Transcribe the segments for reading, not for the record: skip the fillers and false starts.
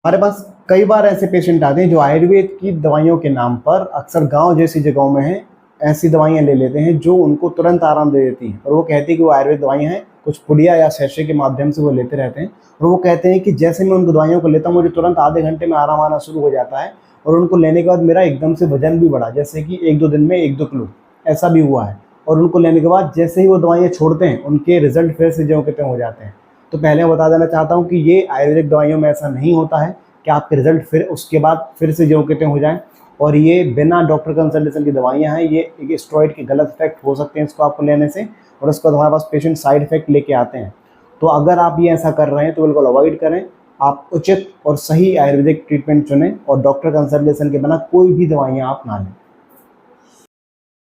हमारे पास कई बार ऐसे पेशेंट आते हैं जो आयुर्वेद की दवाइयों के नाम पर अक्सर गांव जैसी जगहों में हैं, ऐसी दवाइयां ले लेते हैं जो उनको तुरंत आराम दे देती हैं। और वो कहते हैं कि वो आयुर्वेद दवाइयां हैं, कुछ पुड़िया या सैशे के माध्यम से वो लेते रहते हैं। और वो कहते हैं कि जैसे मैं उनको दवाइयों को लेता हूँ मुझे तुरंत आधे घंटे में आराम आना शुरू हो जाता है। और उनको लेने के बाद मेरा एकदम से वजन भी बढ़ा, जैसे कि 1-2 दिन में 1-2 किलो ऐसा भी हुआ है। और उनको लेने के बाद जैसे ही वो दवाइयाँ छोड़ते हैं उनके रिजल्ट फिर से ज्यों के त्यों हो जाते हैं। तो पहले मैं बता देना चाहता हूँ कि ये आयुर्वेदिक दवाइयों में ऐसा नहीं होता है कि आपके रिजल्ट फिर उसके बाद फिर से ज्यों के त्यों हो जाएँ। और ये बिना डॉक्टर कंसल्टेशन की दवाइयाँ हैं, ये एक स्टेरॉइड के गलत इफेक्ट हो सकते हैं इसको आपको लेने से। और उसके बाद हमारे पास पेशेंट साइड इफेक्ट लेके आते हैं। तो अगर आप ये ऐसा कर रहे हैं तो बिल्कुल अवॉइड करें। आप उचित और सही आयुर्वेदिक ट्रीटमेंट चुनें और डॉक्टर कंसल्टेशन के बिना कोई भी दवाइयाँ आप ना लें।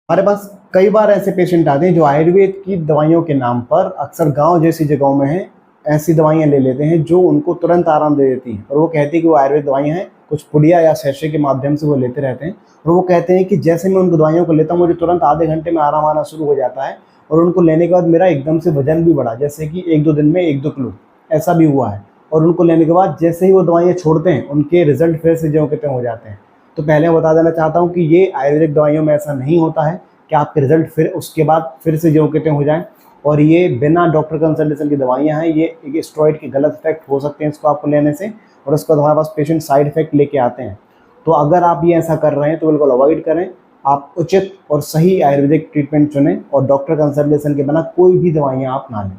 हमारे पास कई बार ऐसे पेशेंट आते हैं जो आयुर्वेद की दवाइयों के नाम पर अक्सर गांव जैसी जगहों में हैं, ऐसी दवाइयां ले लेते हैं जो उनको तुरंत आराम दे देती हैं। और वो कहते हैं कि वो आयुर्वेद दवाइयां हैं, कुछ पुड़िया या सैशे के माध्यम से वो लेते रहते हैं। और वो कहते हैं कि जैसे मैं उनको दवाइयों को लेता हूँ मुझे तुरंत आधे घंटे में आराम आना शुरू हो जाता है। और उनको लेने के बाद मेरा एकदम से वजन भी बढ़ा, जैसे कि 1-2 दिन में 1-2 किलो ऐसा भी हुआ है। और उनको लेने के बाद जैसे ही वो दवाइयाँ छोड़ते हैं उनके रिजल्ट फिर से ज्यों के त्यों हो जाते हैं। तो पहले मैं बता देना चाहता हूँ कि ये आयुर्वेदिक दवाइयों में ऐसा नहीं होता है कि आपके रिजल्ट फिर उसके बाद फिर से ज्यों के त्यों हो जाएँ। और ये बिना डॉक्टर कंसल्टेशन की दवाइयाँ हैं, ये एक स्टेरॉइड के गलत इफेक्ट हो सकते हैं इसको आपको लेने से। और उसके बाद हमारे पास पेशेंट साइड इफेक्ट लेके आते हैं। तो अगर आप ये ऐसा कर रहे हैं तो बिल्कुल अवॉइड करें। आप उचित और सही आयुर्वेदिक ट्रीटमेंट चुनें और डॉक्टर कंसल्टेशन के बिना कोई भी दवाइयाँ आप ना लें।